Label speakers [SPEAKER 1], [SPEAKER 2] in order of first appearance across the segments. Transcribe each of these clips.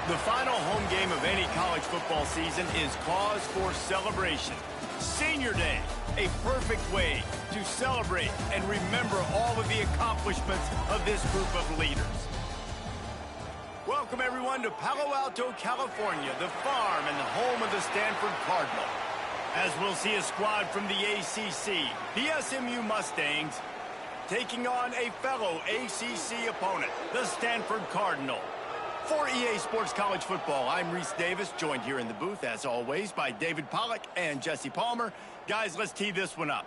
[SPEAKER 1] The final home game of any college football season is cause for celebration. Senior Day, a perfect way to celebrate and remember all of the accomplishments of this group of leaders. Welcome, everyone, to Palo Alto, California, the farm and the home of the Stanford Cardinal. As we'll see a squad from the ACC, the SMU Mustangs, taking on a fellow ACC opponent, the Stanford Cardinal. For EA Sports College Football, I'm Reese Davis, joined here in the booth, as always, by David Pollack and Jesse Palmer. Guys, let's tee this one up.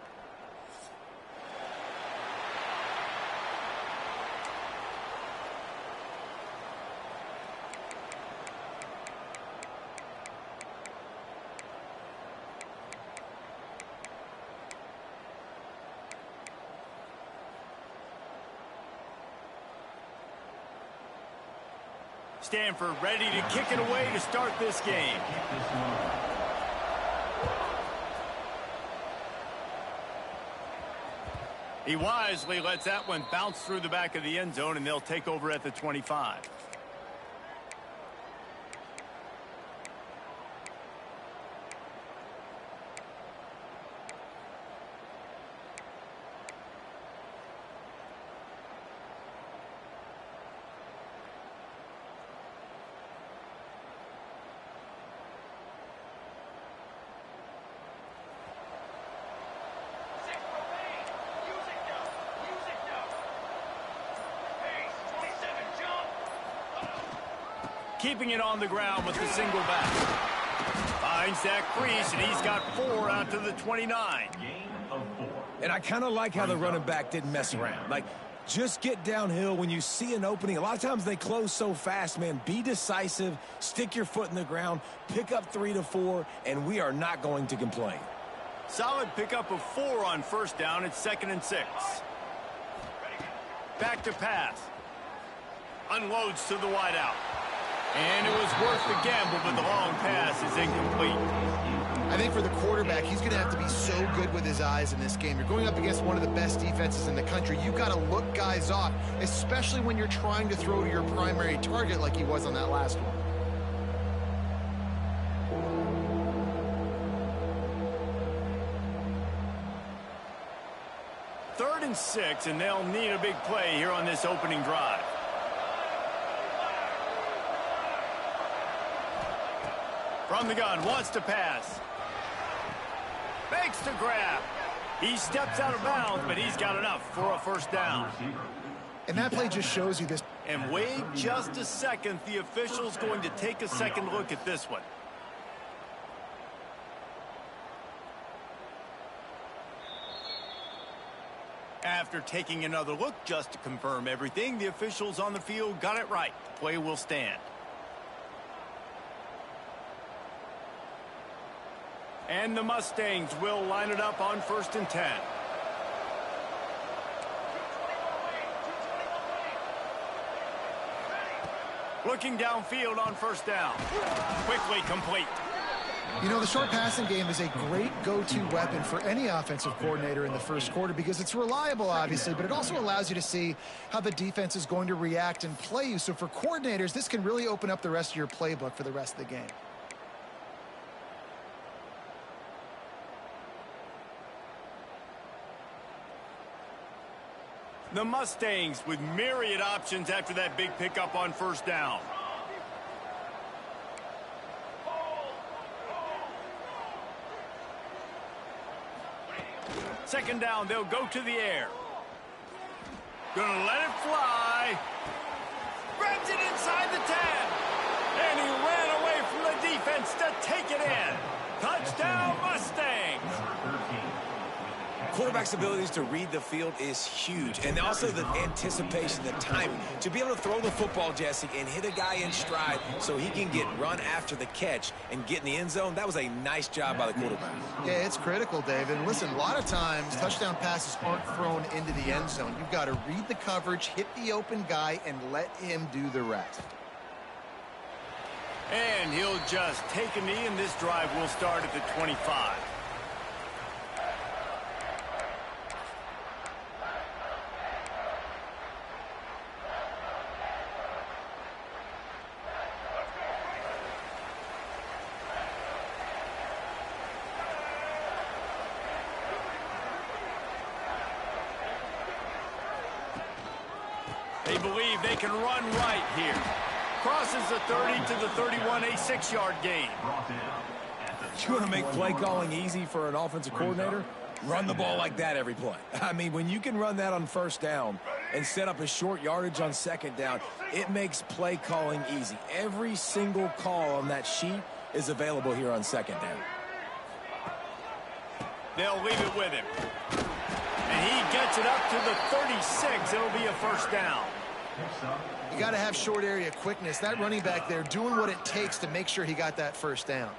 [SPEAKER 1] Stanford ready to kick it away to start this game. He wisely lets that one bounce through the back of the end zone, and they'll take over at the 25. Keeping it on the ground with the single back. Finds that crease, and he's got 4 out to the 29.
[SPEAKER 2] And I kind of like how the running back didn't mess around. Like, just get downhill when you see an opening. A lot of times they close so fast, man. Be decisive, stick your foot in the ground, pick up 3 to 4, and we are not going to complain.
[SPEAKER 1] Solid pickup of 4 on first down. It's 2nd and 6. Back to pass. Unloads to the wideout. And it was worth the gamble, but the long pass is incomplete.
[SPEAKER 3] I think for the quarterback, he's going to have to be so good with his eyes in this game. You're going up against one of the best defenses in the country. You've got to look guys off, especially when you're trying to throw to your primary target like he was on that last one.
[SPEAKER 1] 3rd and 6, and they'll need a big play here on this opening drive. From the gun, wants to pass. Makes the grab. He steps out of bounds, but he's got enough for a first down.
[SPEAKER 3] And that play just shows you this.
[SPEAKER 1] And wait just a second. The official's going to take a second look at this one. After taking another look just to confirm everything, the officials on the field got it right. The play will stand. And the Mustangs will line it up on 1st and 10. Looking downfield on first down. Quickly complete.
[SPEAKER 3] You know, the short passing game is a great go-to weapon for any offensive coordinator in the first quarter because it's reliable, obviously, but it also allows you to see how the defense is going to react and play you. So for coordinators, this can really open up the rest of your playbook for the rest of the game.
[SPEAKER 1] The Mustangs with myriad options after that big pickup on first down. Second down, they'll go to the air. Gonna let it fly. Grabs it inside the 10. And he ran away from the defense to take it in. Touchdown, Mustangs.
[SPEAKER 2] Quarterback's abilities to read the field is huge. And also the anticipation, the timing. To be able to throw the football, Jesse, and hit a guy in stride so he can get run after the catch and get in the end zone, that was a nice job by the quarterback.
[SPEAKER 3] Yeah, it's critical, David. And listen, a lot of times touchdown passes aren't thrown into the end zone. You've got to read the coverage, hit the open guy, and let him do the rest.
[SPEAKER 1] And he'll just take a knee, and this drive will start at the 25. believe they can run right here. Crosses the 30 to the 31, a 6-yard gain.
[SPEAKER 2] You want to make play calling easy for an offensive coordinator? Run the ball like that every play. I mean, when you can run that on first down and set up a short yardage on second down, it makes play calling easy. Every single call on that sheet is available here on second down.
[SPEAKER 1] They'll leave it with him. And he gets it up to the 36. It'll be a first down.
[SPEAKER 3] You got to have short area quickness. That running back there doing what it takes to make sure he got that first down.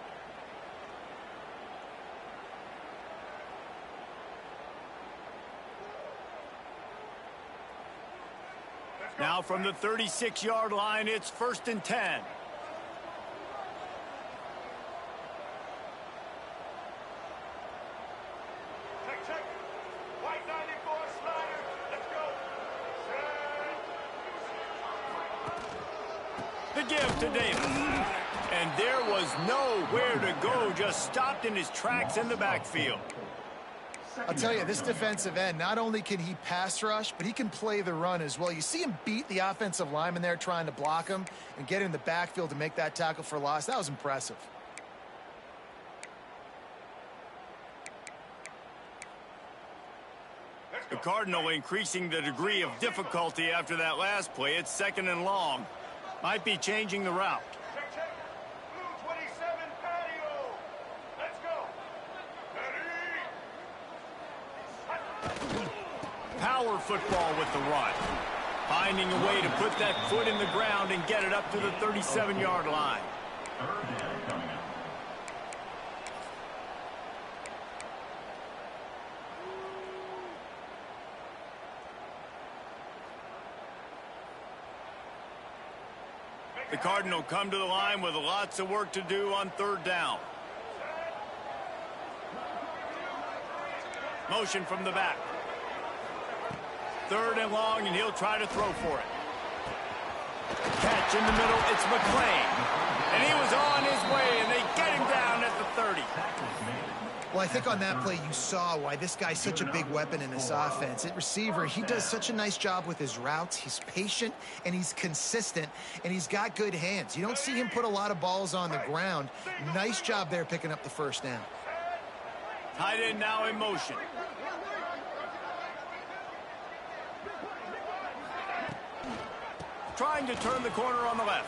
[SPEAKER 1] Now from the 36-yard line, it's 1st and 10.
[SPEAKER 4] Check. White 94 Slider. Let's go.
[SPEAKER 1] The give to Davis. And there was nowhere to go, just stopped in his tracks in the backfield.
[SPEAKER 3] I'll tell you, this defensive end, not only can he pass rush, but he can play the run as well. You see him beat the offensive lineman there trying to block him and get in the backfield to make that tackle for loss. That was impressive.
[SPEAKER 1] The Cardinal increasing the degree of difficulty after that last play. It's 2nd and long. Might be changing the route.
[SPEAKER 4] Check. Blue 27 patio. Let's go. Ready.
[SPEAKER 1] Power football with the run. Finding a way to put that foot in the ground and get it up to the 37-yard line. The Cardinal come to the line with lots of work to do on 3rd down. Motion from the back. 3rd and long, and he'll try to throw for it. Catch in the middle, it's McClain. And he was on his way, and they get him down at the 30.
[SPEAKER 3] Well, I think on that play you saw why this guy's such a big weapon in this offense. At receiver, he does such a nice job with his routes. He's patient, and he's consistent, and he's got good hands. You don't see him put a lot of balls on the ground. Nice job there picking up the first down.
[SPEAKER 1] Tight end now in motion. Trying to turn the corner on the left.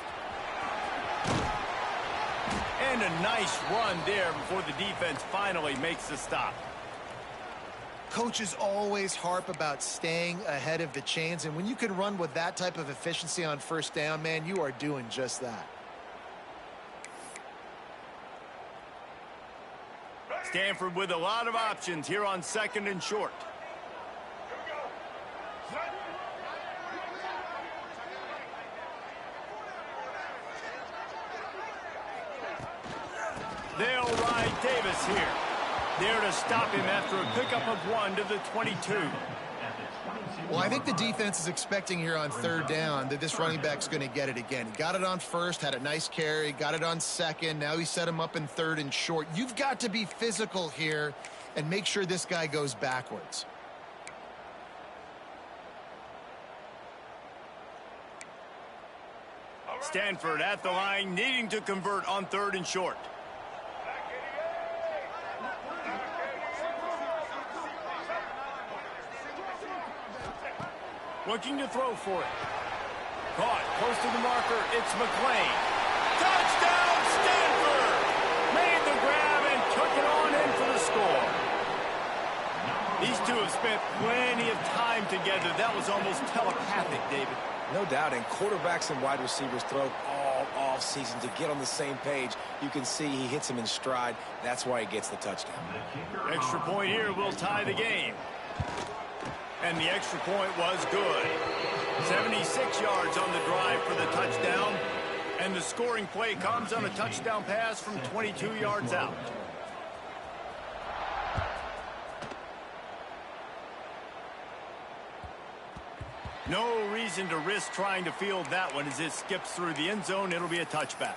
[SPEAKER 1] And a nice run there before the defense finally makes the stop.
[SPEAKER 3] Coaches always harp about staying ahead of the chains, and when you can run with that type of efficiency on first down, man, you are doing just that.
[SPEAKER 1] Stanford with a lot of options here on 2nd and short. They'll ride Davis here. There to stop him after a pickup of 1 to the 22.
[SPEAKER 3] Well, I think the defense is expecting here on 3rd down that this running back's going to get it again. He got it on 1st, had a nice carry, got it on 2nd. Now he set him up in 3rd and short. You've got to be physical here and make sure this guy goes backwards.
[SPEAKER 1] Stanford at the line, needing to convert on 3rd and short. Looking to throw for it. Caught close to the marker. It's McClain. Touchdown, Stanford! Made the grab and took it on in for the score. These two have spent plenty of time together. That was almost telepathic, David.
[SPEAKER 2] No doubt, and quarterbacks and wide receivers throw all off-season to get on the same page. You can see he hits him in stride. That's why he gets the touchdown.
[SPEAKER 1] Extra point here will tie the game. And the extra point was good. 76 yards on the drive for the touchdown. And the scoring play comes on a touchdown pass from 22 yards out. No reason to risk trying to field that one as it skips through the end zone. It'll be a touchback.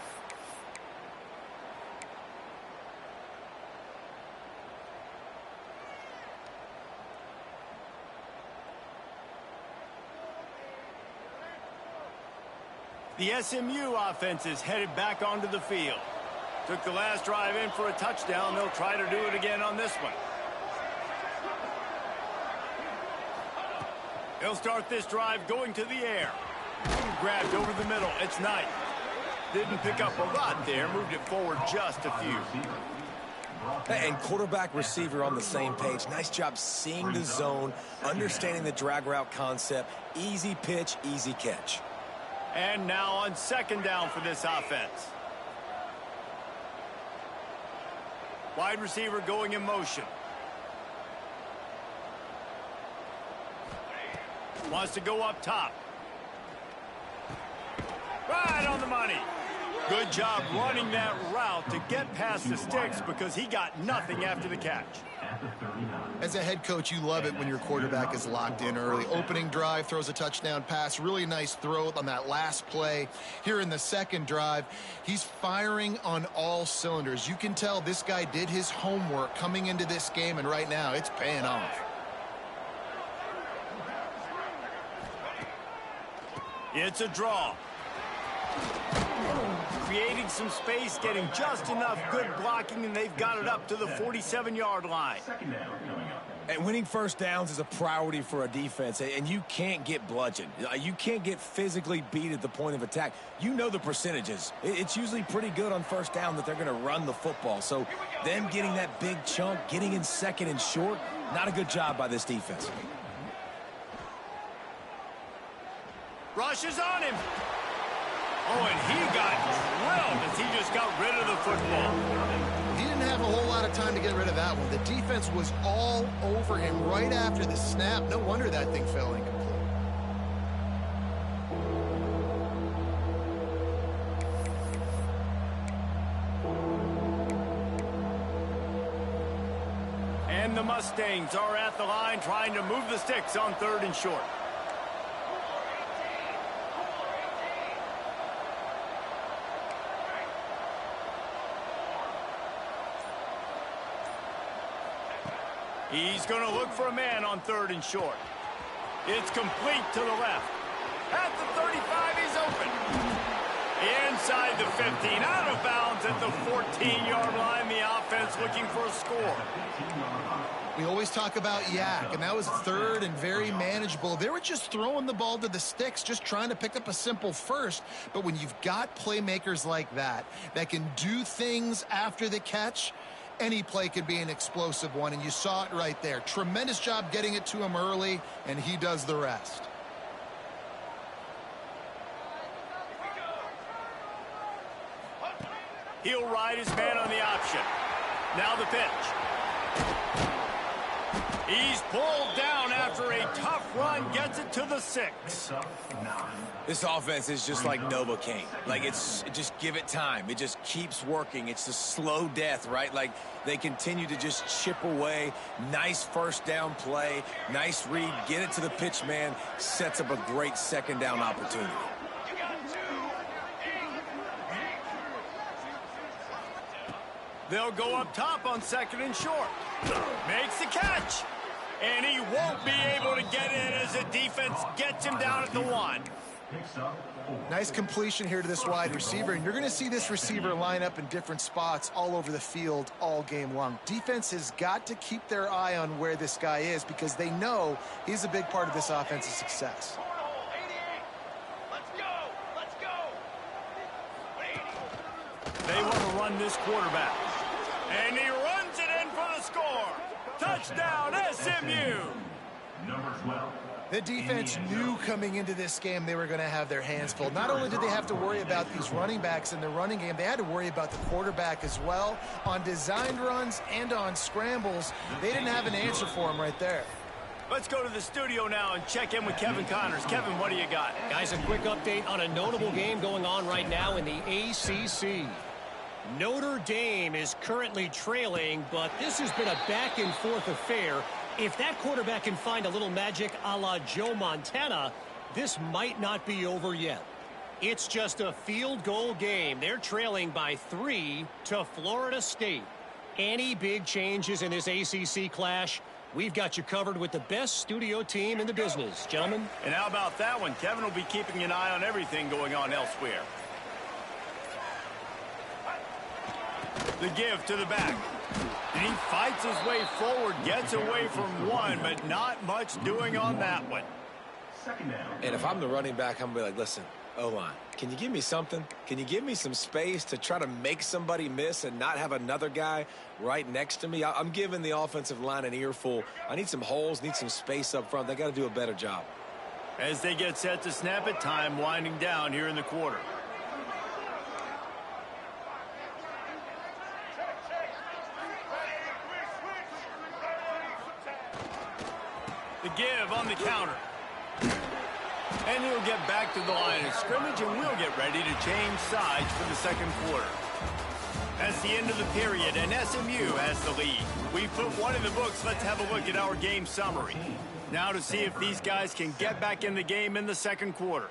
[SPEAKER 1] The SMU offense is headed back onto the field. Took the last drive in for a touchdown. They'll try to do it again on this one. They'll start this drive going to the air. Grabbed over the middle. It's Knight. Didn't pick up a lot there. Moved it forward just a few.
[SPEAKER 2] And quarterback receiver on the same page. Nice job seeing the zone, understanding the drag route concept. Easy pitch, easy catch.
[SPEAKER 1] And now on second down for this offense. Wide receiver going in motion. Wants to go up top. Right on the money. Good job running that route to get past the sticks because he got nothing after the catch.
[SPEAKER 3] As a head coach, you love it when your quarterback is locked in early. Opening drive, throws a touchdown pass. Really nice throw on that last play. Here in the second drive, he's firing on all cylinders. You can tell this guy did his homework coming into this game, and right now it's paying off.
[SPEAKER 1] It's a draw. Creating some space, getting just enough good blocking, and they've got it up to the 47-yard line.
[SPEAKER 2] And winning first downs is a priority for a defense, and you can't get bludgeoned. You can't get physically beat at the point of attack. You know the percentages. It's usually pretty good on first down that they're going to run the football. So them getting that big chunk, getting in second and short, not a good job by this defense.
[SPEAKER 1] Rushes on him. Oh, and he got drilled as he just got rid of the football.
[SPEAKER 3] He didn't have a whole lot of time to get rid of that one. The defense was all over him right after the snap. No wonder that thing fell incomplete.
[SPEAKER 1] And the Mustangs are at the line trying to move the sticks on third and short. He's going to look for a man on third and short. It's complete to the left. At the 35, he's open. Inside the 15, out of bounds at the 14-yard line. The offense looking for a score.
[SPEAKER 3] We always talk about yak, and that was third and very manageable. They were just throwing the ball to the sticks, just trying to pick up a simple first. But when you've got playmakers like that can do things after the catch, any play could be an explosive one, and you saw it right there. Tremendous job getting it to him early, and he does the rest.
[SPEAKER 1] He'll ride his man on the option. Now the pitch. He's pulled down after a tough run, gets it to the 6.
[SPEAKER 2] This offense is just like Novocaine. Like, just give it time. It just keeps working. It's the slow death, right? Like, they continue to just chip away. Nice first down play. Nice read. Get it to the pitch man. Sets up a great second down opportunity.
[SPEAKER 1] They'll go up top on second and short. Makes the catch. And he won't be able to get in as the defense gets him down at the 1.
[SPEAKER 3] Nice completion here to this wide receiver, and you're going to see this receiver line up in different spots all over the field all game long. Defense has got to keep their eye on where this guy is because they know he's a big part of this offense's success.
[SPEAKER 1] They want to run this quarterback. And he runs it in for the score. Touchdown, SMU.
[SPEAKER 4] Number 12.
[SPEAKER 3] The defense knew coming into this game they were going to have their hands full. Not only did they have to worry about these running backs in the running game, they had to worry about the quarterback as well. On designed runs and on scrambles, they didn't have an answer for him right there.
[SPEAKER 1] Let's go to the studio now and check in with Kevin Connors. Kevin, what do you got?
[SPEAKER 5] Guys, a quick update on a notable game going on right now in the ACC. Notre Dame is currently trailing, but this has been a back-and-forth affair. If that quarterback can find a little magic a la Joe Montana, this might not be over yet. It's just a field goal game. They're trailing by 3 to Florida State. Any big changes in this ACC clash We've got you covered with the best studio team in the business, gentlemen.
[SPEAKER 1] And how about that one? Kevin will be keeping an eye on everything going on elsewhere. The give to the back. And he fights his way forward, gets away from one, but not much doing on that one.
[SPEAKER 2] And if I'm the running back, I'm going to be like, listen, O-line, can you give me something? Can you give me some space to try to make somebody miss and not have another guy right next to me? I'm giving the offensive line an earful. I need some holes, need some space up front. They got to do a better job.
[SPEAKER 1] As they get set to snap it, time winding down here in the quarter. The give on the counter. And he'll get back to the line of scrimmage, and we'll get ready to change sides for the second quarter. That's the end of the period, and SMU has the lead. We put one in the books. Let's have a look at our game summary. Now to see if these guys can get back in the game in the second quarter.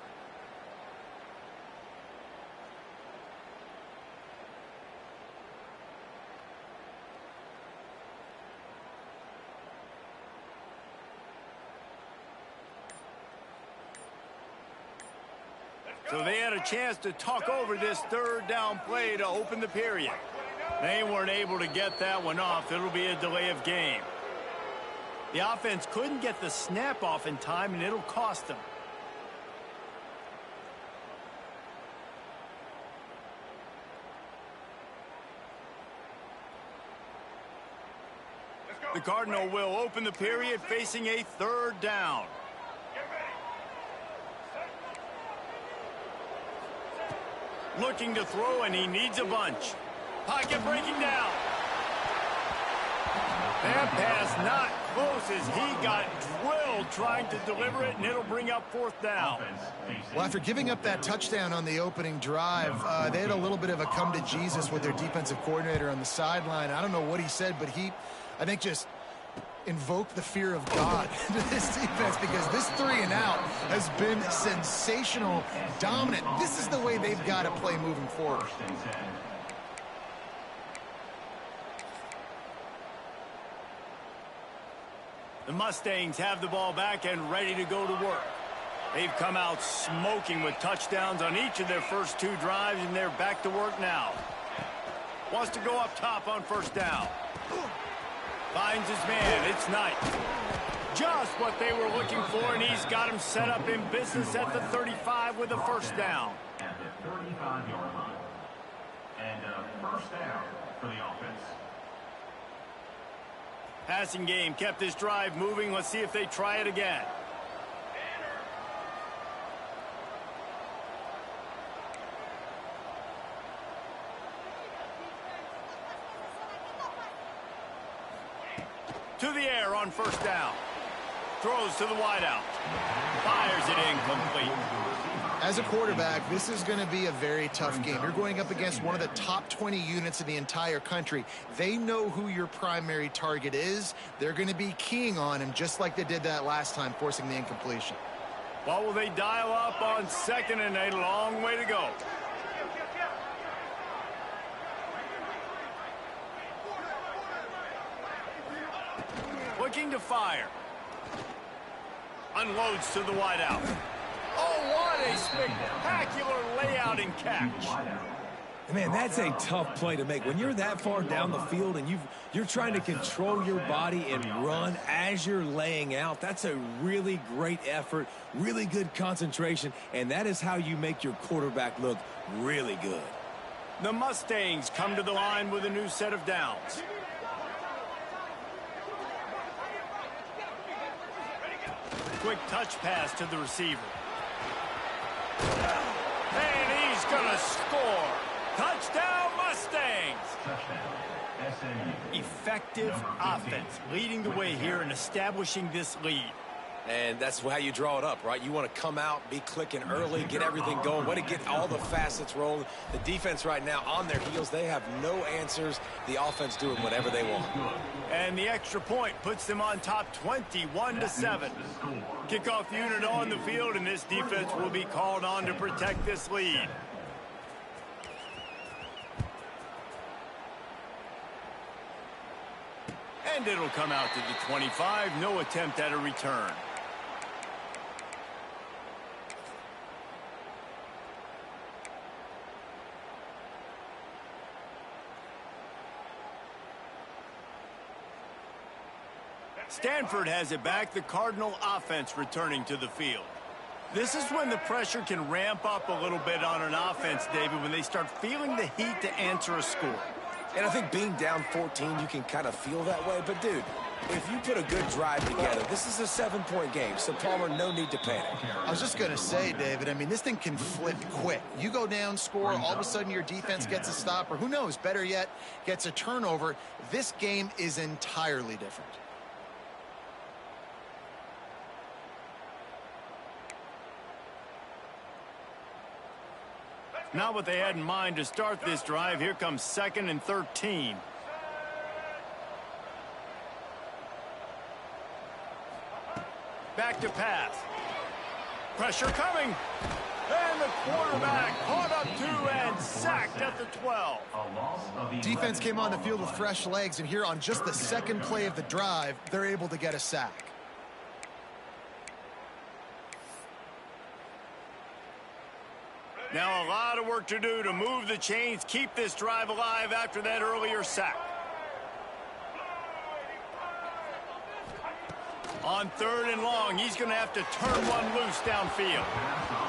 [SPEAKER 1] So they had a chance to talk over this third down play to open the period. They weren't able to get that one off. It'll be a delay of game. The offense couldn't get the snap off in time, and it'll cost them. The Cardinal will open the period facing a third down. Looking to throw, and he needs a bunch. Pocket breaking down. That pass not close as he got drilled trying to deliver it, and it'll bring up fourth down.
[SPEAKER 3] Well, after giving up that touchdown on the opening drive, they had a little bit of a come to Jesus with their defensive coordinator on the sideline. I don't know what he said, but he, I think, just invoke the fear of God into this defense, because this 3-and-out has been sensational, dominant. This is the way they've got to play moving forward.
[SPEAKER 1] The Mustangs have the ball back and ready to go to work. They've come out smoking with touchdowns on each of their first two drives, and they're back to work now. Wants to go up top on first down. Finds his man. It's Knight. Just what they were looking for, and he's got him set up in business at the 35 with a first down.
[SPEAKER 4] At the 35-yard line. And a first down for the offense.
[SPEAKER 1] Passing game kept this drive moving. Let's see if they try it again. To the air on first down. Throws to the wideout. Fires it incomplete.
[SPEAKER 3] As a quarterback, this is going to be a very tough game. You're going up against one of the top 20 units in the entire country. They know who your primary target is. They're going to be keying on him just like they did that last time, forcing the incompletion.
[SPEAKER 1] What will they dial up on second and a long way to go? Looking to fire. Unloads to the wideout. Oh, what a spectacular layout and catch.
[SPEAKER 2] Man, that's a tough play to make. When you're that far down the field and you're trying to control your body and run as you're laying out, that's a really great effort, really good concentration, and that is how you make your quarterback look really good.
[SPEAKER 1] The Mustangs come to the line with a new set of downs. Quick touch pass to the receiver. And he's going to score. Touchdown, Mustangs. Effective offense leading the way here and establishing this lead.
[SPEAKER 2] And that's how you draw it up, right? You want to come out, be clicking early, get everything going, want to get all the facets rolling. The defense right now on their heels, they have no answers. The offense doing whatever they want.
[SPEAKER 1] And the extra point puts them on top 21-7. Kickoff unit on the field, and this defense will be called on to protect this lead. And And it'll come out to the 25. No attempt at a return. Stanford has it back. The Cardinal offense returning to the field. This is when the pressure can ramp up a little bit on an offense, David, when they start feeling the heat to answer a score.
[SPEAKER 2] And I think being down 14, you can kind of feel that way. But, dude, if you put a good drive together, this is a 7-point game. So, Palmer, no need to panic.
[SPEAKER 3] I was just going to say, David, I mean, this thing can flip quick. You go down, score, all of a sudden your defense gets a stop, or who knows, better yet, gets a turnover. This game is entirely different.
[SPEAKER 1] Not what they had in mind to start this drive. Here comes 2nd and 13. Back to pass. Pressure coming. And the quarterback caught up 2 and sacked at the 12.
[SPEAKER 3] Defense came on the field with fresh legs, and here on just the second play of the drive, they're able to get a sack.
[SPEAKER 1] Now a lot of work to do to move the chains, keep this drive alive after that earlier sack. On 3rd and long, he's going to have to turn one loose downfield.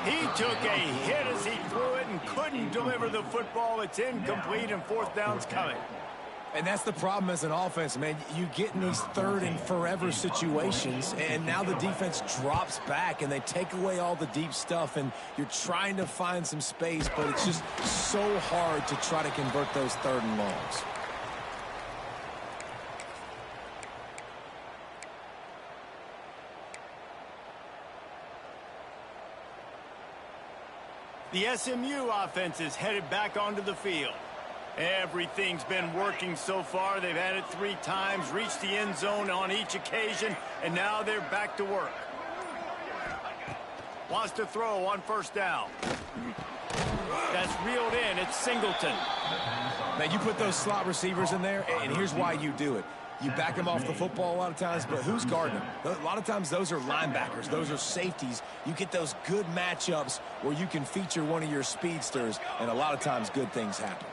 [SPEAKER 1] He took a hit as he threw it and couldn't deliver the football. It's incomplete, and 4th down's coming.
[SPEAKER 2] And that's the problem as an offense, man. You get in these 3rd and forever situations, and now the defense drops back, and they take away all the deep stuff, and you're trying to find some space, but it's just so hard to try to convert those 3rd and longs.
[SPEAKER 1] The SMU offense is headed back onto the field. Everything's been working so far. They've had it 3 times, reached the end zone on each occasion, and now they're back to work. Wants to throw on 1st down. That's reeled in. It's Singleton.
[SPEAKER 2] Now, you put those slot receivers in there, and here's why you do it. You back them off the football a lot of times, but who's guarding them? A lot of times those are linebackers. Those are safeties. You get those good matchups where you can feature one of your speedsters, and a lot of times good things happen.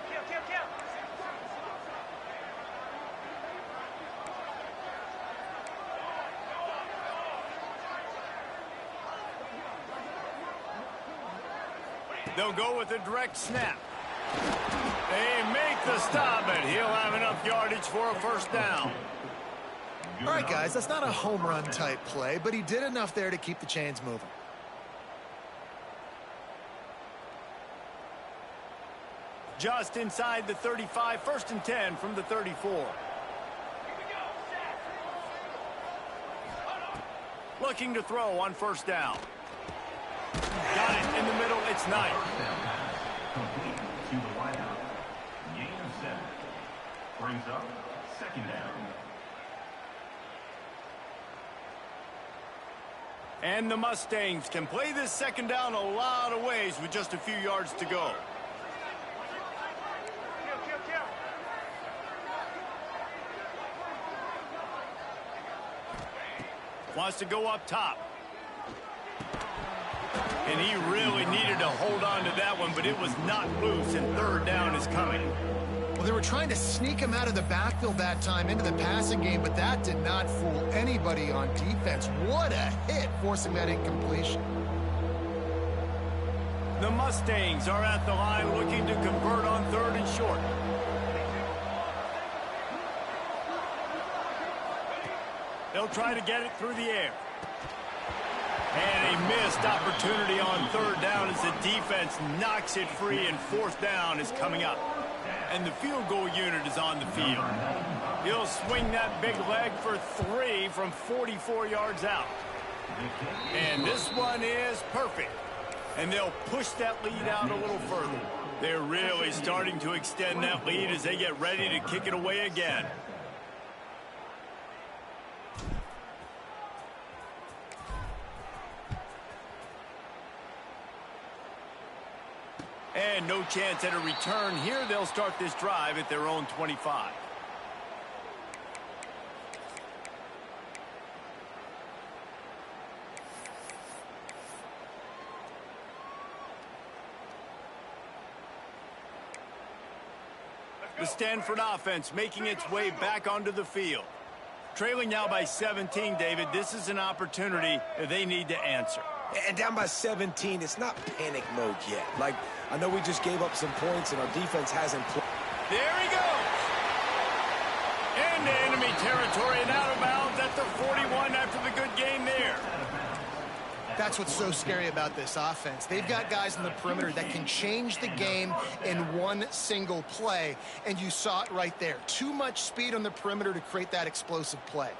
[SPEAKER 1] They'll go with a direct snap. They make the stop, and he'll have enough yardage for a 1st down.
[SPEAKER 3] All right, guys, that's not a home run type play, but he did enough there to keep the chains moving.
[SPEAKER 1] Just inside the 35, 1st and 10 from the 34. Looking to throw on 1st down. Got it in the middle. It's Knight.
[SPEAKER 4] Complete to the wideout. Gain of 7. Brings up 2nd down.
[SPEAKER 1] And the Mustangs can play this 2nd down a lot of ways with just a few yards to go. Wants to go up top. And he really needed to hold on to that one, but it was not loose, and 3rd down is coming.
[SPEAKER 3] Well, they were trying to sneak him out of the backfield that time into the passing game, but that did not fool anybody on defense. What a hit, forcing that incompletion.
[SPEAKER 1] The Mustangs are at the line looking to convert on 3rd and short. They'll try to get it through the air. And a missed opportunity on 3rd down as the defense knocks it free, and 4th down is coming up. And the field goal unit is on the field. He'll swing that big leg for 3 from 44 yards out. And this one is perfect. And they'll push that lead out a little further. They're really starting to extend that lead as they get ready to kick it away again. And no chance at a return here. They'll start this drive at their own 25. The Stanford offense making its way back onto the field. Trailing now by 17, David. This is an opportunity that they need to answer.
[SPEAKER 2] And down by 17, it's not panic mode yet. Like, I know we just gave up some points and our defense hasn't played.
[SPEAKER 1] There he goes. Into enemy territory and out of bounds at the 41 after the good game there.
[SPEAKER 3] That's what's so scary about this offense. They've got guys in the perimeter that can change the game in one single play, and you saw it right there. Too much speed on the perimeter to create that explosive play.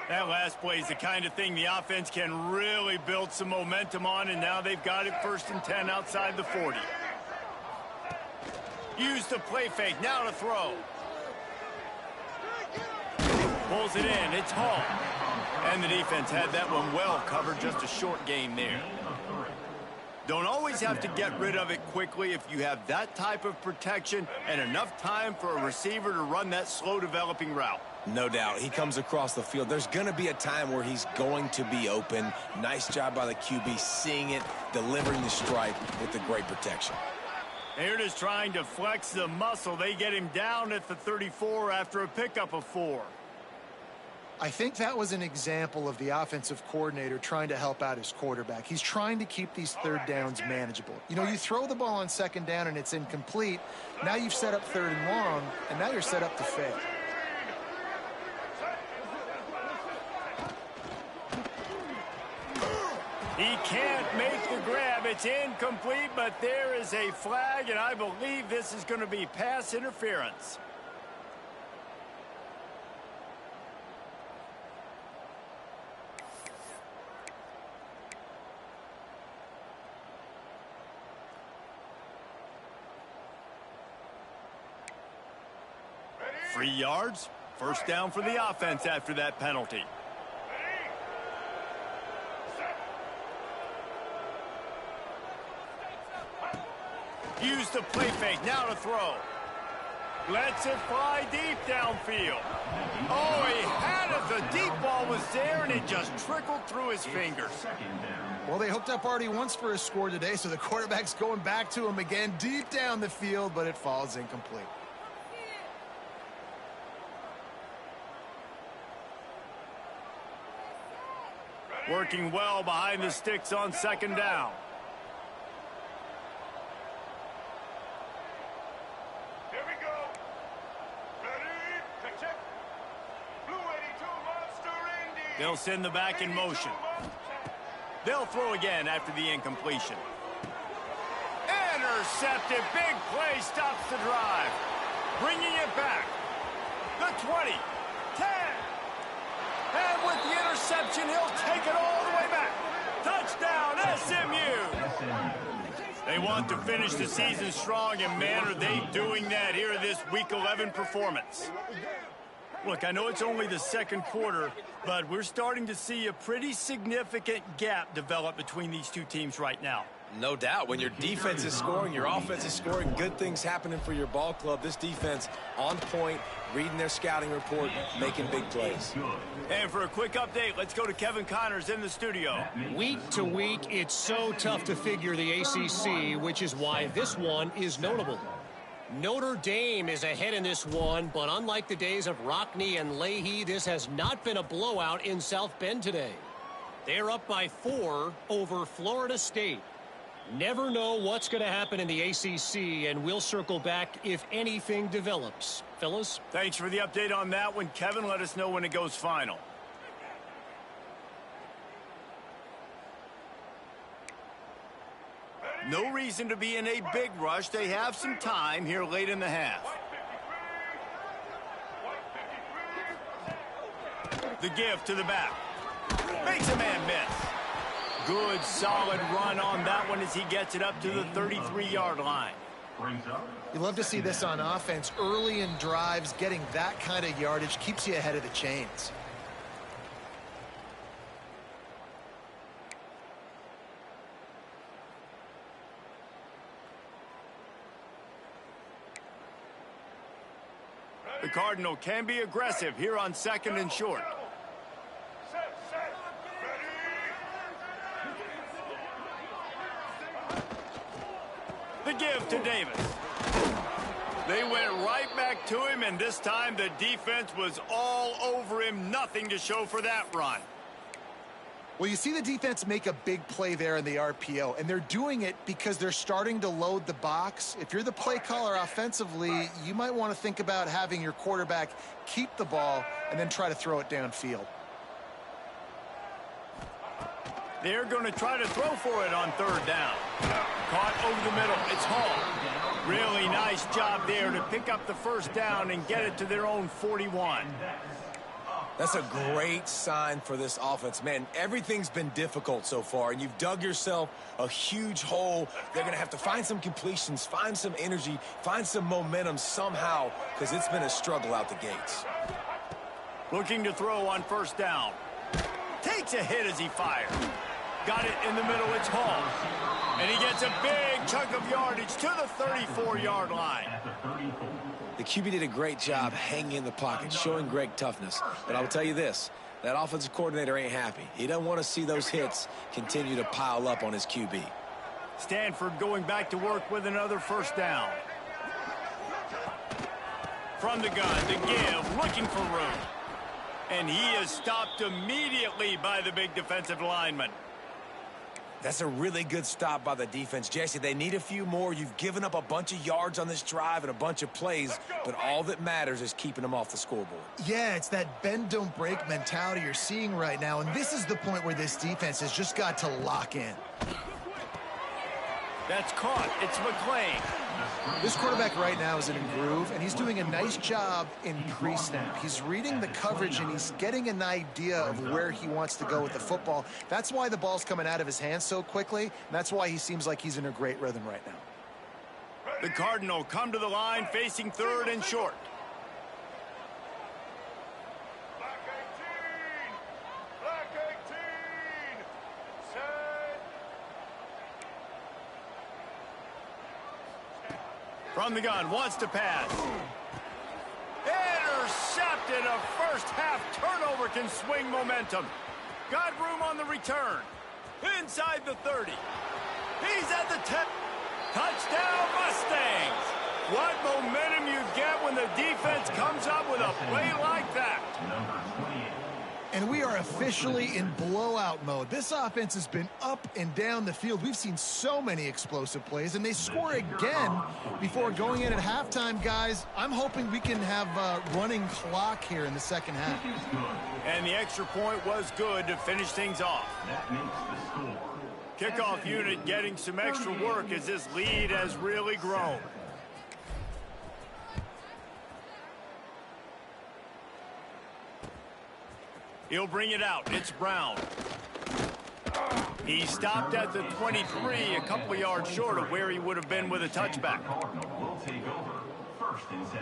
[SPEAKER 1] That last play is the kind of thing the offense can really build some momentum on, and now they've got it 1st and 10 outside the 40. Use the play fake, now to throw. Pulls it in, it's Hall. And the defense had that one well covered, just a short game there. Don't always have to get rid of it quickly if you have that type of protection and enough time for a receiver to run that slow developing route.
[SPEAKER 2] No doubt. He comes across the field. There's going to be a time where he's going to be open. Nice job by the QB seeing it, delivering the strike with the great protection.
[SPEAKER 1] They're just trying to flex the muscle. They get him down at the 34 after a pickup of 4.
[SPEAKER 3] I think that was an example of the offensive coordinator trying to help out his quarterback. He's trying to keep these 3rd downs manageable. You know, you throw the ball on 2nd down and it's incomplete. Now you've set up 3rd and long, and now you're set up to fail.
[SPEAKER 1] He can't make the grab. It's incomplete, but there is a flag, and I believe this is going to be pass interference. Free yards. 1st down for the offense after that penalty. Use the play fake, now to throw. Lets it fly deep downfield. Oh, he had it. The deep ball was there, and it just trickled through his fingers.
[SPEAKER 3] Well, they hooked up already once for a score today, so the quarterback's going back to him again deep down the field, but it falls incomplete.
[SPEAKER 1] Working well behind the sticks on 2nd down.
[SPEAKER 4] Here we go. Ready? Check. Blue 82 Monster Indy.
[SPEAKER 1] They'll send the back in motion. They'll throw again after the incompletion. Intercepted. Big play stops the drive. Bringing it back. The 20. 10. And with the interception, he'll take it all the way back. Touchdown, SMU. They want to finish the season strong, and man, are they doing that here in this Week 11 performance. Look, I know it's only the 2nd quarter, but we're starting to see a pretty significant gap develop between these two teams right now.
[SPEAKER 2] No doubt. When your defense is scoring, your offense is scoring, good things happening for your ball club. This defense on point, reading their scouting report, making big plays.
[SPEAKER 1] And for a quick update, let's go to Kevin Connors in the studio.
[SPEAKER 5] Week to week, it's so tough to figure the ACC, which is why this one is notable. Notre Dame is ahead in this one, but unlike the days of Rockne and Leahy, this has not been a blowout in South Bend today. They're up by 4 over Florida State. Never know what's going to happen in the ACC, and we'll circle back if anything develops. Fellas?
[SPEAKER 1] Thanks for the update on that one. Kevin, let us know when it goes final. No reason to be in a big rush. They have some time here late in the half. The give to the back. Makes a man miss. Good, solid run on that one as he gets it up to the 33-yard line.
[SPEAKER 3] You love to see this on offense. Early in drives, getting that kind of yardage keeps you ahead of the chains.
[SPEAKER 1] The Cardinal can be aggressive here on 2nd and short. give to Davis. They went right back to him, and this time the defense was all over him. Nothing to show for that run.
[SPEAKER 3] Well, you see the defense make a big play there in the RPO, and they're doing it because they're starting to load the box. If you're the play caller offensively, you might want to think about having your quarterback keep the ball and then try to throw it downfield.
[SPEAKER 1] They're going to try to throw for it on third down. Caught over the middle. It's Hall. Really nice job there to pick up the first down and get it to their own 41.
[SPEAKER 2] That's a great sign for this offense. Man, everything's been difficult so far, and you've dug yourself a huge hole. They're going to have to find some completions, find some energy, find some momentum somehow, because it's been a struggle out the gates.
[SPEAKER 1] Looking to throw on first down. Takes a hit as he fires. Got it in the middle. It's Hall. And he gets a big chunk of yardage to the 34-yard line.
[SPEAKER 2] The QB did a great job hanging in the pocket, showing great toughness. But I will tell you this, that offensive coordinator ain't happy. He doesn't want to see those hits continue to pile up on his QB.
[SPEAKER 1] Stanford going back to work with another first down. From the gun, the give, looking for room. And he is stopped immediately by the big defensive lineman.
[SPEAKER 2] That's a really good stop by the defense. Jesse, they need a few more. You've given up a bunch of yards on this drive and a bunch of plays, but all that matters is keeping them off the scoreboard.
[SPEAKER 3] Yeah, it's that bend, don't break mentality you're seeing right now, and this is the point where this defense has just got to lock in.
[SPEAKER 1] That's caught. It's McClain.
[SPEAKER 3] This quarterback right now is in a groove, and he's doing a nice job in pre-snap. He's reading the coverage, and he's getting an idea of where he wants to go with the football. That's why the ball's coming out of his hands so quickly, and that's why he seems like he's in a great rhythm right now.
[SPEAKER 1] The Cardinal come to the line facing third and short. From the gun, wants to pass. Intercepted. A first half turnover can swing momentum. Got room on the return. Inside the 30. He's at the 10. Touchdown Mustangs. What momentum you get when the defense comes up with a play like that.
[SPEAKER 3] And we are officially in blowout mode. This offense has been up and down the field. We've seen so many explosive plays, and they score again before going in at halftime, guys. I'm hoping we can have a running clock here in the second half.
[SPEAKER 1] And the extra point was good to finish things off.
[SPEAKER 4] That makes the score.
[SPEAKER 1] Kickoff unit getting some extra work as this lead has really grown. He'll bring it out. It's Brown. He stopped at the 23, a couple yards short of where he would have been with a touchback.
[SPEAKER 4] Will take over. First and 10.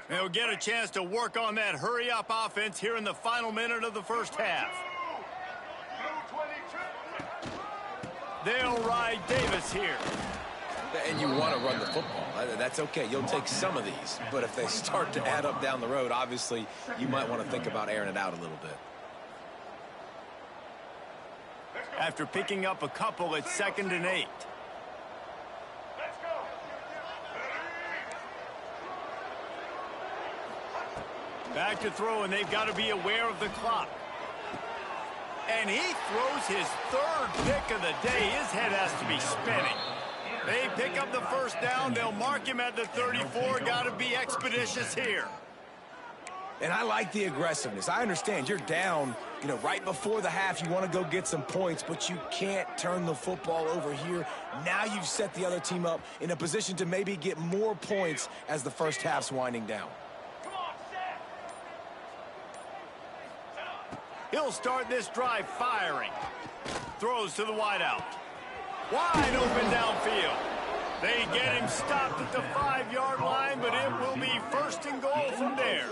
[SPEAKER 1] They'll get a chance to work on that hurry-up offense here in the final minute of the first half. They'll ride Davis here.
[SPEAKER 2] And you want to run the football. That's okay. You'll take some of these. But if they start to add up down the road, obviously, you might want to think about airing it out a little bit.
[SPEAKER 1] After picking up a couple, it's 2nd and 8. Back to throw, and they've got to be aware of the clock. And he throws his third pick of the day. His head has to be spinning. They pick up the first down. They'll mark him at the 34. Got to be expeditious here.
[SPEAKER 2] And I like the aggressiveness. I understand you're down, right before the half. You want to go get some points, but you can't turn the football over here. Now you've set the other team up in a position to maybe get more points as the first half's winding down.
[SPEAKER 1] He'll start this drive firing. Throws to the wideout. Wide open downfield. They get him stopped at the 5-yard line, but it will be 1st and goal from there.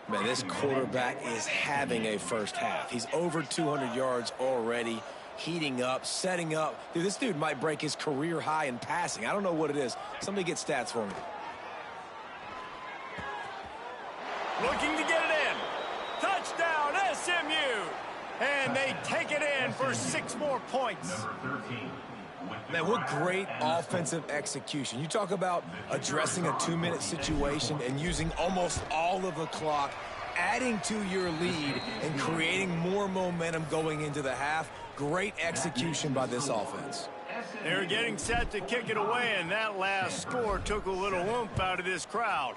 [SPEAKER 2] Man, this quarterback is having a first half. He's over 200 yards already, heating up, setting up. Dude, this dude might break his career high in passing. I don't know what it is. Somebody get stats for me.
[SPEAKER 1] Looking to get it in. Touchdown, SMU. And they take it in for 6 more points.
[SPEAKER 4] Number 13.
[SPEAKER 2] Man, what great offensive execution. You talk about addressing a 2-minute situation and using almost all of the clock, adding to your lead and creating more momentum going into the half. Great execution by this offense.
[SPEAKER 1] They're getting set to kick it away, and that last score took a little oomph out of this crowd.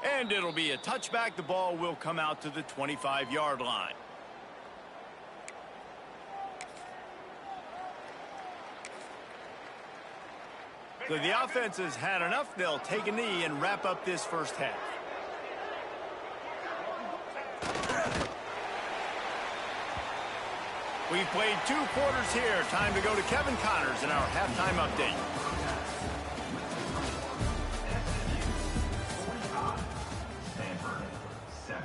[SPEAKER 1] And it'll be a touchback. The ball will come out to the 25-yard line. So the offense has had enough. They'll take a knee and wrap up this first half. We've played 2 quarters here. Time to go to Kevin Connors in our halftime update.
[SPEAKER 4] Stanford, 7.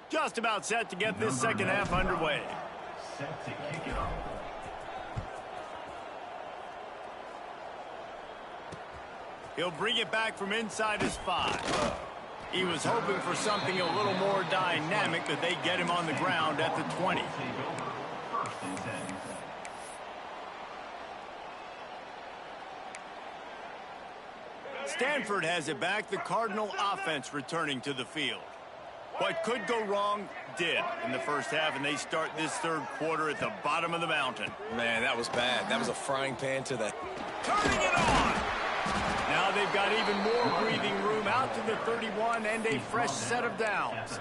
[SPEAKER 1] Just about set to get this second half underway.
[SPEAKER 4] Set to kick it off.
[SPEAKER 1] He'll bring it back from inside his 5. He was hoping for something a little more dynamic, but they get him on the ground at the 20.
[SPEAKER 4] Take over. First and 10.
[SPEAKER 1] Stanford has it back. The Cardinal offense returning to the field. What could go wrong did in the first half, and they start this third quarter at the bottom of the mountain.
[SPEAKER 2] Man, that was bad. That was a frying pan to the...
[SPEAKER 1] Turning it on! Now they've got even more breathing room out to the 31 and a fresh set of downs.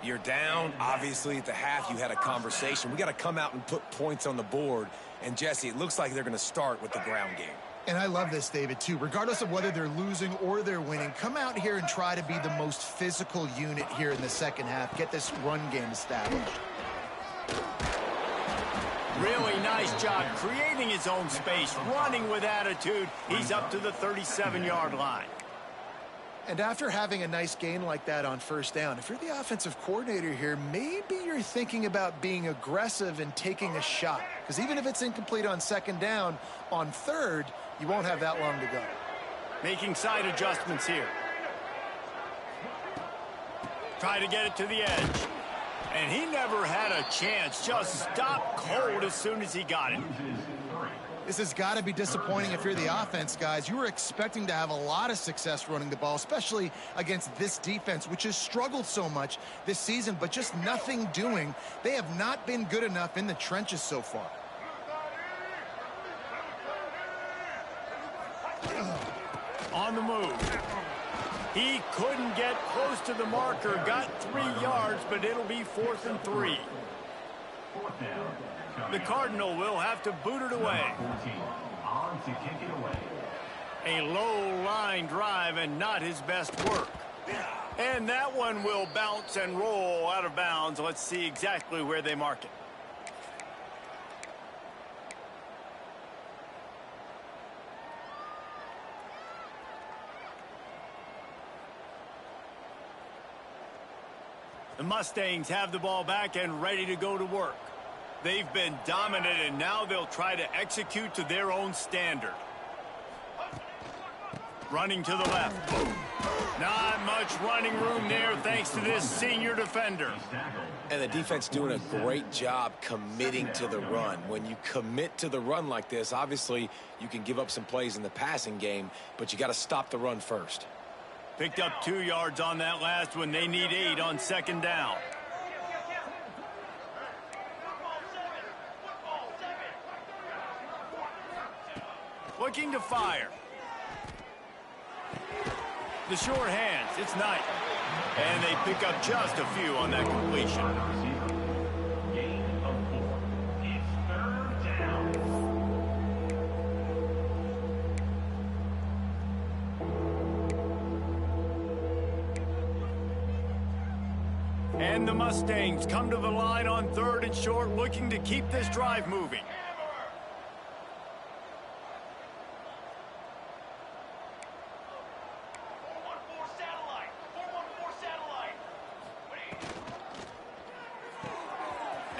[SPEAKER 2] You're down. Obviously, at the half, you had a conversation. We got to come out and put points on the board. And, Jesse, it looks like they're going to start with the ground game.
[SPEAKER 3] And I love this, David, too. Regardless of whether they're losing or they're winning, come out here and try to be the most physical unit here in the second half. Get this run game established.
[SPEAKER 1] Really nice job creating his own space, running with attitude. He's up to the 37-yard line.
[SPEAKER 3] And after having a nice gain like that on first down, if you're the offensive coordinator here, maybe you're thinking about being aggressive and taking a shot. Because even if it's incomplete on second down, on third, you won't have that long to go.
[SPEAKER 1] Making side adjustments here. Try to get it to the edge. And he never had a chance. Just stopped cold as soon as he got it.
[SPEAKER 3] This has got to be disappointing if you're the offense, guys. You were expecting to have a lot of success running the ball, especially against this defense, which has struggled so much this season, but just nothing doing. They have not been good enough in the trenches so far.
[SPEAKER 1] On the move. He couldn't get close to the marker. Got 3 yards, but it'll be 4th and 3. The Cardinal will have to boot it away.
[SPEAKER 4] On to kick it away.
[SPEAKER 1] A low line drive and not his best work. And that one will bounce and roll out of bounds. Let's see exactly where they mark it. The Mustangs have the ball back and ready to go to work. They've been dominant, and now they'll try to execute to their own standard. Running to the left. Not much running room there thanks to this senior defender.
[SPEAKER 2] And the defense doing a great job committing to the run. When you commit to the run like this, obviously you can give up some plays in the passing game, but you got to stop the run first.
[SPEAKER 1] Picked up 2 yards on that last one. They need 8 on second down. Looking to fire. The short hands. It's Knight. And they pick up just a few on that completion.
[SPEAKER 4] Gain of 4. It's 3rd down.
[SPEAKER 1] And the Mustangs come to the line on 3rd and short, looking to keep this drive moving.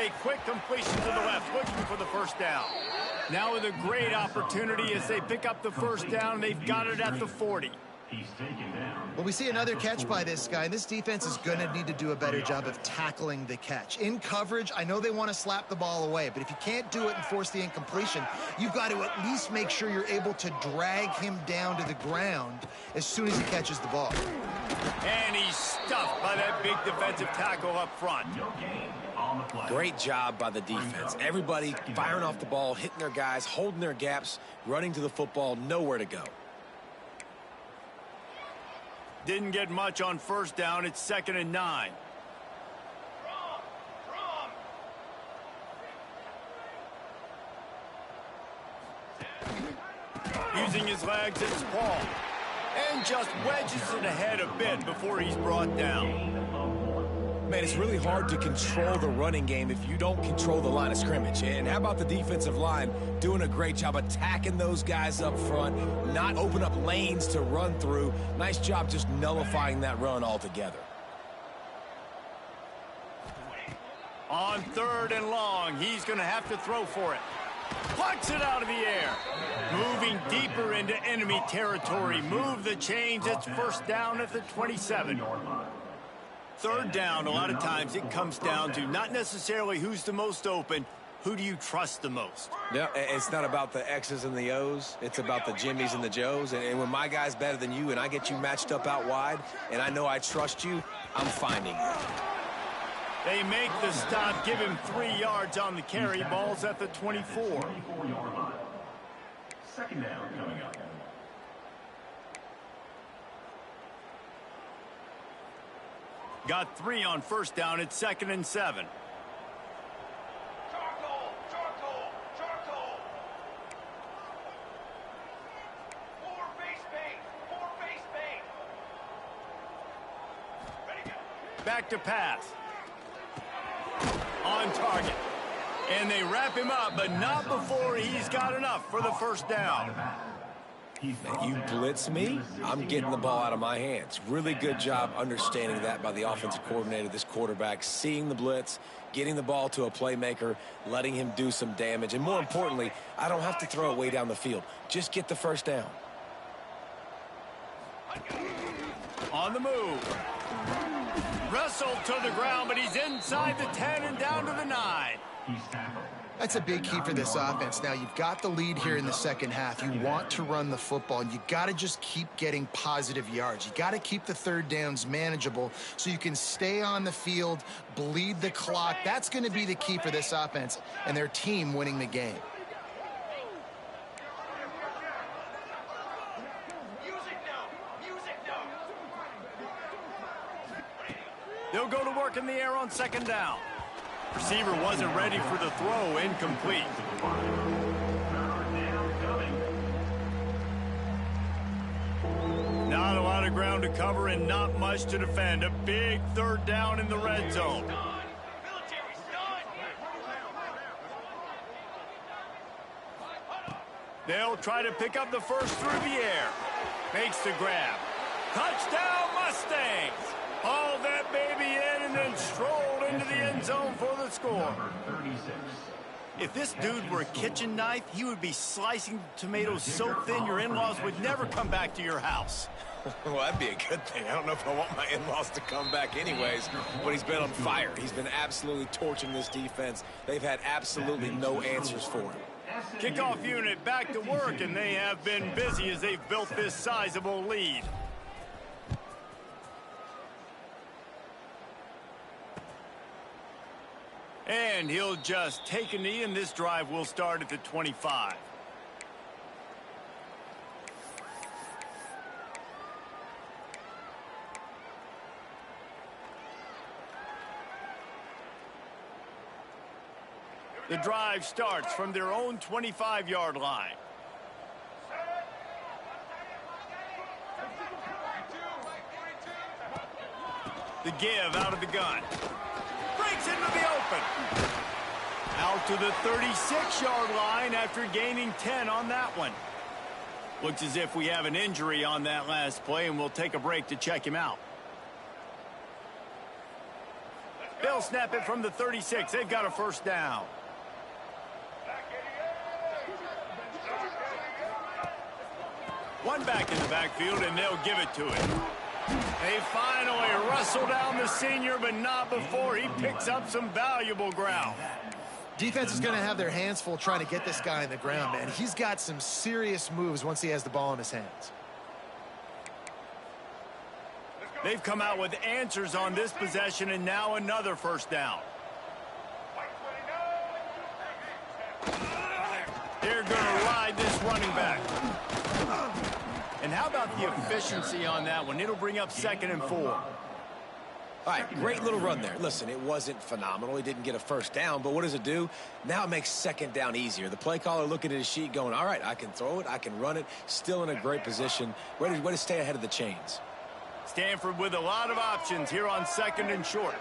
[SPEAKER 1] A quick completion to the left, looking for the first down. Now with a great opportunity as they pick up the first down. They've got it at the 40.
[SPEAKER 4] He's taken down.
[SPEAKER 3] Well, we see another catch by this guy, and this defense is going to need to do a better job of tackling the catch. In coverage, I know they want to slap the ball away, but if you can't do it and force the incompletion, you've got to at least make sure you're able to drag him down to the ground as soon as he catches the ball.
[SPEAKER 1] And he's stuffed by that big defensive tackle up front.
[SPEAKER 4] No gain on the play.
[SPEAKER 2] Great job by the defense. Everybody firing off the ball, hitting their guys, holding their gaps, running to the football, nowhere to go.
[SPEAKER 1] Didn't get much on first down. It's 2nd and 9. Using his legs, it's Paul. And just wedges it ahead a bit before he's brought down.
[SPEAKER 2] Man, it's really hard to control the running game if you don't control the line of scrimmage. And how about the defensive line doing a great job attacking those guys up front, not open up lanes to run through. Nice job just nullifying that run altogether.
[SPEAKER 1] On 3rd and long, he's going to have to throw for it. Plucks it out of the air. Moving deeper into enemy territory. Move the chains. It's first down at the 27. 3rd down, a lot of times it comes down to not necessarily who's the most open, who do you trust the most?
[SPEAKER 2] Yeah, it's not about the X's and the O's. It's about the Jimmys and the Joes. And when my guy's better than you and I get you matched up out wide and I know I trust you, I'm finding you.
[SPEAKER 1] They make the stop, give him 3 yards on the carry. Ball's at the 24.
[SPEAKER 4] 24-yard line. 2nd down coming up.
[SPEAKER 1] Got 3 on first down. It's 2nd and 7. Back to pass. On target. And they wrap him up, but not before he's got enough for the first down.
[SPEAKER 2] You blitz me, I'm getting the ball out of my hands. Really good job understanding that by the offensive coordinator, this quarterback, seeing the blitz, getting the ball to a playmaker, letting him do some damage. And more importantly, I don't have to throw it way down the field. Just get the first down.
[SPEAKER 1] On the move. Wrestled to the ground, but he's inside the 10 and down to the 9.
[SPEAKER 4] He's tackled.
[SPEAKER 3] That's a big key for this offense. Now, you've got the lead here in the second half. You want to run the football, and you got to just keep getting positive yards. You got to keep the 3rd downs manageable so you can stay on the field, bleed the clock. That's going to be the key for this offense and their team winning the game.
[SPEAKER 1] They'll go to work in the air on 2nd down. Receiver wasn't ready for the throw, incomplete. Not a lot of ground to cover and not much to defend. A big 3rd down in the red zone. They'll try to pick up the first through the air. Makes the grab. Touchdown Mustangs! Hauled that baby in and then strolled into the end zone for the score. If this dude were a kitchen knife, he would be slicing tomatoes so thin your in-laws would never come back to your house.
[SPEAKER 2] Well, that'd be a good thing. I don't know if I want my in-laws to come back anyways, but he's been on fire. He's been absolutely torching this defense. They've had absolutely no answers for him.
[SPEAKER 1] Kickoff unit back to work, and they have been busy as they've built this sizable lead. And he'll just take a knee, and this drive will start at the 25. The drive starts from their own 25-yard line. The give out of the gun. Breaks into the open. Out to the 36-yard line after gaining 10 on that one. Looks as if we have an injury on that last play, and we'll take a break to check him out. They'll snap it from the 36. They've got a first down. One back in the backfield, and they'll give it to him. They finally wrestle down the senior, but not before he picks up some valuable ground.
[SPEAKER 3] Defense is going to have their hands full trying to get this guy in the ground, man. He's got some serious moves once he has the ball in his hands.
[SPEAKER 1] They've come out with answers on this possession, and now another first down. They're going to ride this running back. And how about the efficiency on that one? It'll bring up 2nd and 4.
[SPEAKER 2] All right, great little run there. Listen, it wasn't phenomenal. He didn't get a first down, but what does it do? Now it makes 2nd down easier. The play caller looking at his sheet going, all right, I can throw it, I can run it, still in a great position, ready to stay ahead of the chains.
[SPEAKER 1] Stanford with a lot of options here on 2nd and short.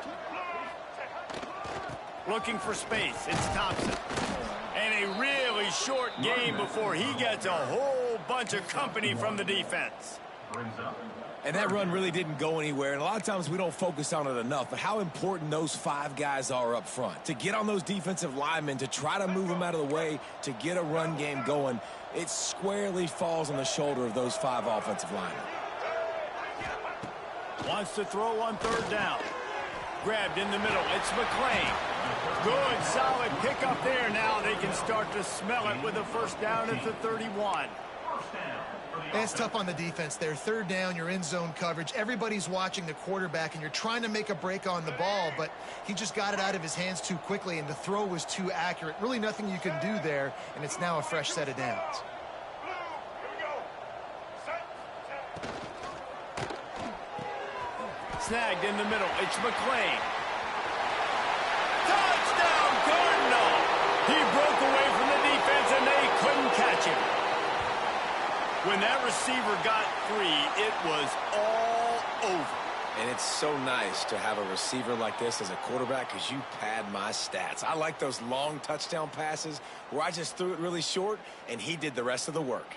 [SPEAKER 1] Looking for space, it's Thompson. And a really short game before he gets a whole bunch of company from the defense.
[SPEAKER 2] And that run really didn't go anywhere, and a lot of times we don't focus on it enough, but how important those 5 guys are up front. To get on those defensive linemen, to try to move them out of the way, to get a run game going, it squarely falls on the shoulder of those 5 offensive linemen.
[SPEAKER 1] Wants to throw on 3rd down. Grabbed in the middle. It's McClain. Good, solid pickup there. Now they can start to smell it with a first down at the 31.
[SPEAKER 3] And it's tough on the defense there. 3rd down, you're in zone coverage. Everybody's watching the quarterback, and you're trying to make a break on the ball, but he just got it out of his hands too quickly, and the throw was too accurate. Really nothing you can do there, and it's now a fresh set of downs.
[SPEAKER 1] Snagged in the middle. It's McClain. Touchdown, Cardinal! He broke away from the defense, and they couldn't catch him. When that receiver got free, it was all over.
[SPEAKER 2] And it's so nice to have a receiver like this as a quarterback because you pad my stats. I like those long touchdown passes where I just threw it really short, and he did the rest of the work.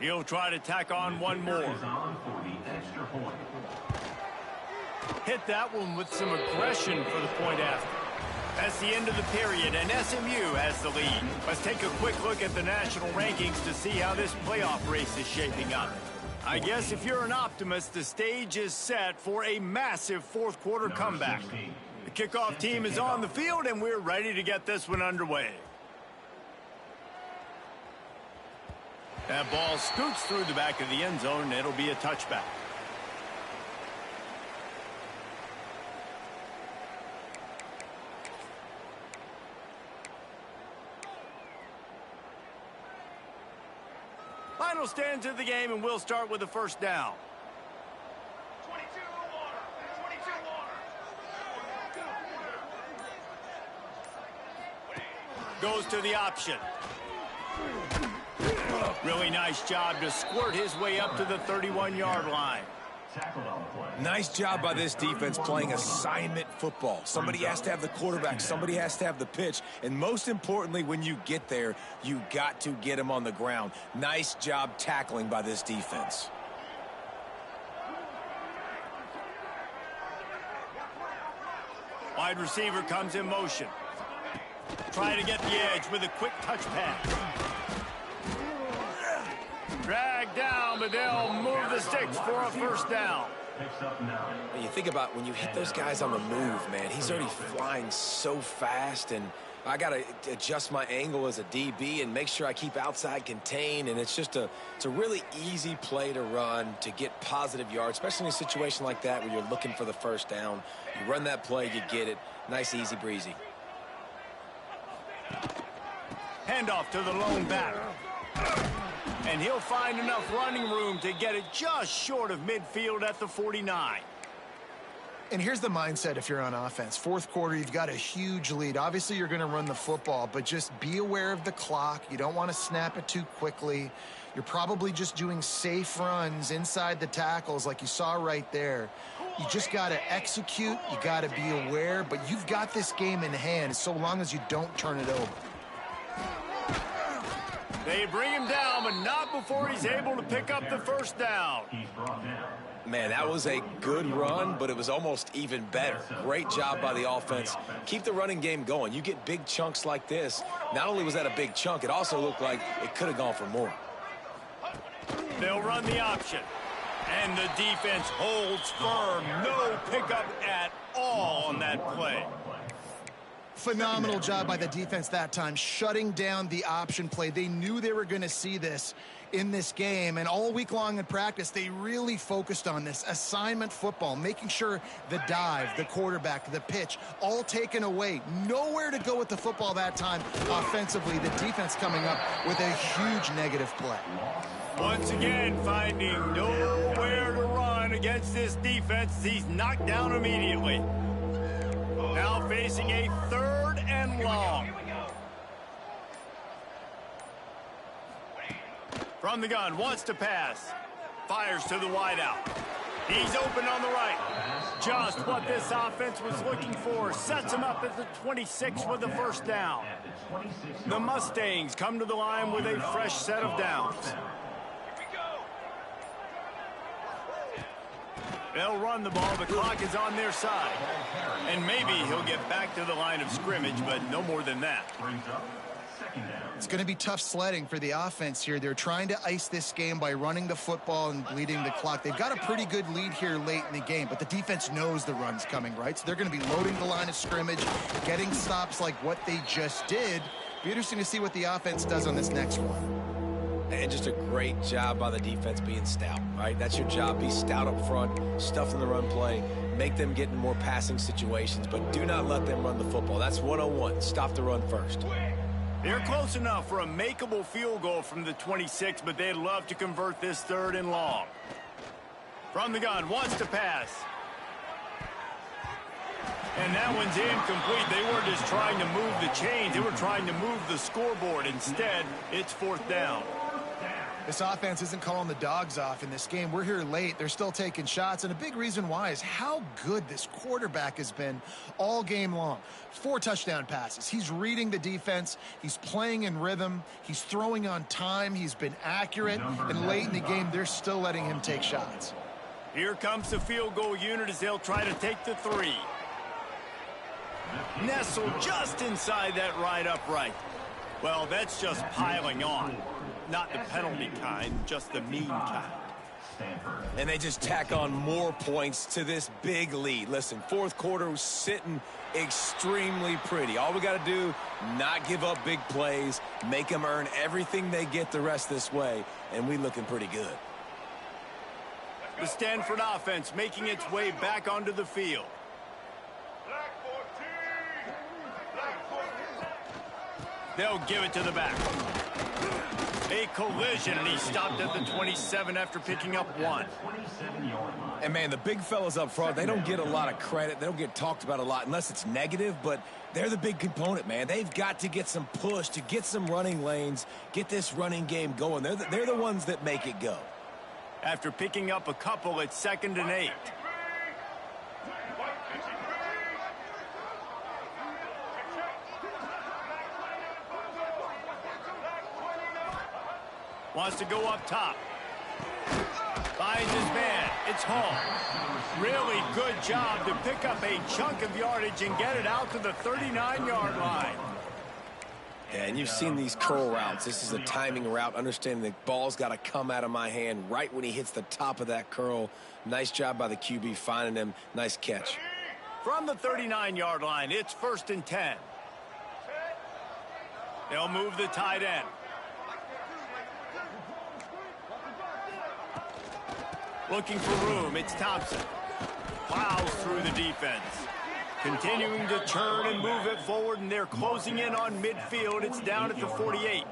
[SPEAKER 1] He'll try to tack on one more. Hit that one with some aggression for the point after. That's the end of the period, and SMU has the lead. Let's take a quick look at the national rankings to see how this playoff race is shaping up. I guess if you're an optimist, the stage is set for a massive 4th quarter comeback. The kickoff team is on the field, and we're ready to get this one underway. That ball scoots through the back of the end zone, and it'll be a touchback. Final stands of the game, and we'll start with the first down. 22 Goes to the option. Really nice job to squirt his way up to the 31-yard line.
[SPEAKER 2] Nice job by this defense playing assignment football. Somebody has to have the quarterback. Somebody has to have the pitch. And most importantly, when you get there, you got to get him on the ground. Nice job tackling by this defense.
[SPEAKER 1] Wide receiver comes in motion. Trying to get the edge with a quick touch pass. Dragged down, but they'll move the sticks for a first down.
[SPEAKER 2] And you think about when you hit those guys on the move, man, he's already flying so fast, and I got to adjust my angle as a DB and make sure I keep outside contained, and it's a really easy play to run to get positive yards, especially in a situation like that where you're looking for the first down. You run that play, you get it. Nice, easy breezy.
[SPEAKER 1] Handoff to the lone batter. And he'll find enough running room to get it just short of midfield at the 49.
[SPEAKER 3] And here's the mindset if you're on offense. 4th quarter, you've got a huge lead. Obviously, you're going to run the football, but just be aware of the clock. You don't want to snap it too quickly. You're probably just doing safe runs inside the tackles like you saw right there. You just got to execute. You got to be aware, but you've got this game in hand so long as you don't turn it over.
[SPEAKER 1] They bring him down, but not before he's able to pick up the first down.
[SPEAKER 4] He's brought down
[SPEAKER 2] Man, that was a good run, but it was almost even better. Great job by the offense. Keep the running game going. You get big chunks like this. Not only was that a big chunk, it also looked like it could have gone for more.
[SPEAKER 1] They'll run the option. And the defense holds firm. No pickup at all on that play.
[SPEAKER 3] Phenomenal job by the defense that time, shutting down the option play. They knew they were going to see this in this game, and all week long in practice, they really focused on this assignment football, making sure the dive, the quarterback, the pitch, all taken away. Nowhere to go with the football that time offensively. The defense coming up with a huge negative play.
[SPEAKER 1] Once again, finding nowhere to run against this defense. He's knocked down immediately. Now facing a 3rd and long. From the gun, wants to pass. Fires to the wideout. He's open on the right. Just what this offense was looking for. Sets him up at the 26 with the first down. The Mustangs come to the line with a fresh set of downs. They'll run the ball. The clock is on their side. And maybe he'll get back to the line of scrimmage, but no more than that.
[SPEAKER 3] It's going to be tough sledding for the offense here. They're trying to ice this game by running the football and bleeding the clock. They've got a pretty good lead here late in the game, but the defense knows the run's coming, right? So they're going to be loading the line of scrimmage, getting stops like what they just did. Be interesting to see what the offense does on this next one.
[SPEAKER 2] And just a great job by the defense being stout, right? That's your job. Be stout up front, stuff in the run play, make them get in more passing situations, but do not let them run the football. That's 101. Stop the run first.
[SPEAKER 1] They're close enough for a makeable field goal from the 26, but they'd love to convert this 3rd and long. From the gun, wants to pass. And that one's incomplete. They weren't just trying to move the chains. They were trying to move the scoreboard. Instead, it's 4th down.
[SPEAKER 3] This offense isn't calling the dogs off in this game. We're here late. They're still taking shots, and a big reason why is how good this quarterback has been all game long. 4 touchdown passes. He's reading the defense. He's playing in rhythm. He's throwing on time. He's been accurate, and late in the game, they're still letting him take shots.
[SPEAKER 1] Here comes the field goal unit as they'll try to take the 3. Nestled just inside that right upright. Well, that's just piling on. Not the penalty kind, just the mean kind.
[SPEAKER 2] And they just tack on more points to this big lead. Listen, 4th quarter was sitting extremely pretty. All we got to do, not give up big plays, make them earn everything they get the rest this way, and we looking pretty good.
[SPEAKER 1] The Stanford offense making its way back onto the field. They'll give it to the back. A collision, and he stopped at the 27 after picking up 1.
[SPEAKER 2] And, man, the big fellas up front, they don't get a lot of credit. They don't get talked about a lot unless it's negative, but they're the big component, man. They've got to get some push, to get some running lanes, get this running game going. They're the ones that make it go.
[SPEAKER 1] After picking up a couple, it's 2nd and 8. Wants to go up top. Finds his man. It's Hall. Really good job to pick up a chunk of yardage and get it out to the 39-yard line.
[SPEAKER 2] Yeah, and you've seen these curl routes. This is a timing route, understanding the ball's got to come out of my hand right when he hits the top of that curl. Nice job by the QB finding him. Nice catch.
[SPEAKER 1] From the 39-yard line, it's 1st and 10. They'll move the tight end. Looking for room, it's Thompson. Plows through the defense. Continuing to turn and move it forward, and they're closing in on midfield. It's down at the 48.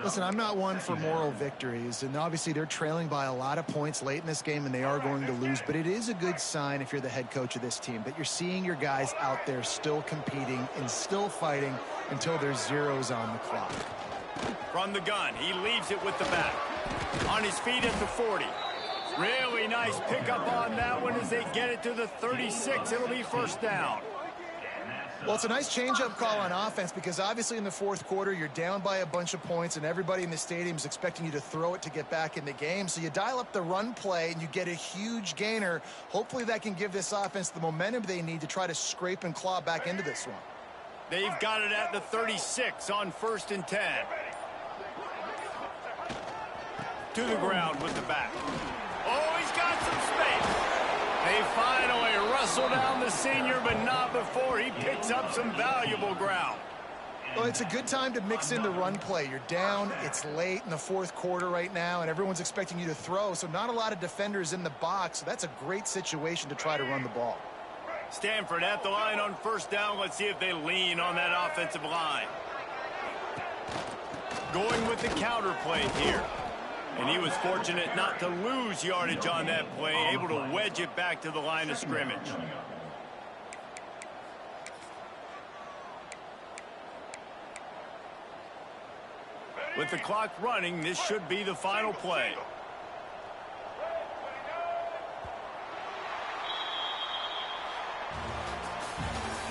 [SPEAKER 3] Listen, I'm not one for moral victories, and obviously they're trailing by a lot of points late in this game, and they are going to lose, but it is a good sign if you're the head coach of this team, that you're seeing your guys out there still competing and still fighting until there's zeros on the clock.
[SPEAKER 1] From the gun, he leaves it with the back. On his feet at the 40. Really nice pickup on that one as they get it to the 36. It'll be 1st down.
[SPEAKER 3] Well, it's a nice change-up call on offense because obviously in the fourth quarter, you're down by a bunch of points and everybody in the stadium is expecting you to throw it to get back in the game. So you dial up the run play and you get a huge gainer. Hopefully that can give this offense the momentum they need to try to scrape and claw back into this one.
[SPEAKER 1] They've got it at the 36 on 1st and 10. To the ground with the back. Oh, he's got some space. They finally wrestle down the senior, but not before he picks up some valuable ground.
[SPEAKER 3] Well, it's a good time to mix in the run play. You're down, it's late in the fourth quarter right now, and everyone's expecting you to throw, so not a lot of defenders in the box. So that's a great situation to try to run the ball.
[SPEAKER 1] Stanford at the line on 1st down. Let's see if they lean on that offensive line. Going with the counter play here. And he was fortunate not to lose yardage on that play, able to wedge it back to the line of scrimmage. With the clock running, this should be the final play.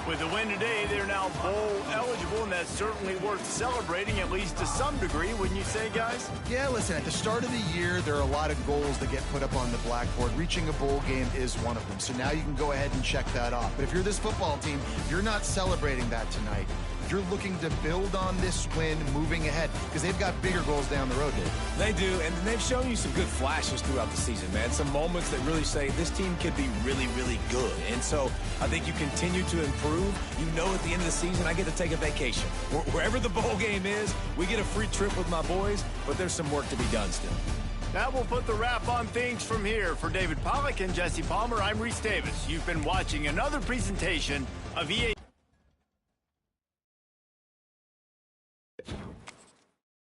[SPEAKER 1] With the win today, they're now bowl eligible, and that's certainly worth celebrating, at least to some degree, wouldn't you say, guys?
[SPEAKER 3] Yeah, listen, at the start of the year, there are a lot of goals that get put up on the blackboard. Reaching a bowl game is one of them, so now you can go ahead and check that off. But if you're this football team, you're not celebrating that tonight. You're looking to build on this win moving ahead because they've got bigger goals down the road, Dave.
[SPEAKER 2] They do, and they've shown you some good flashes throughout the season, man. Some moments that really say this team could be really, really good. And so I think you continue to improve. You know at the end of the season, I get to take a vacation. Wherever the bowl game is, we get a free trip with my boys, but there's some work to be done still.
[SPEAKER 1] That will put the wrap on things from here. For David Pollack and Jesse Palmer, I'm Reese Davis. You've been watching another presentation of EA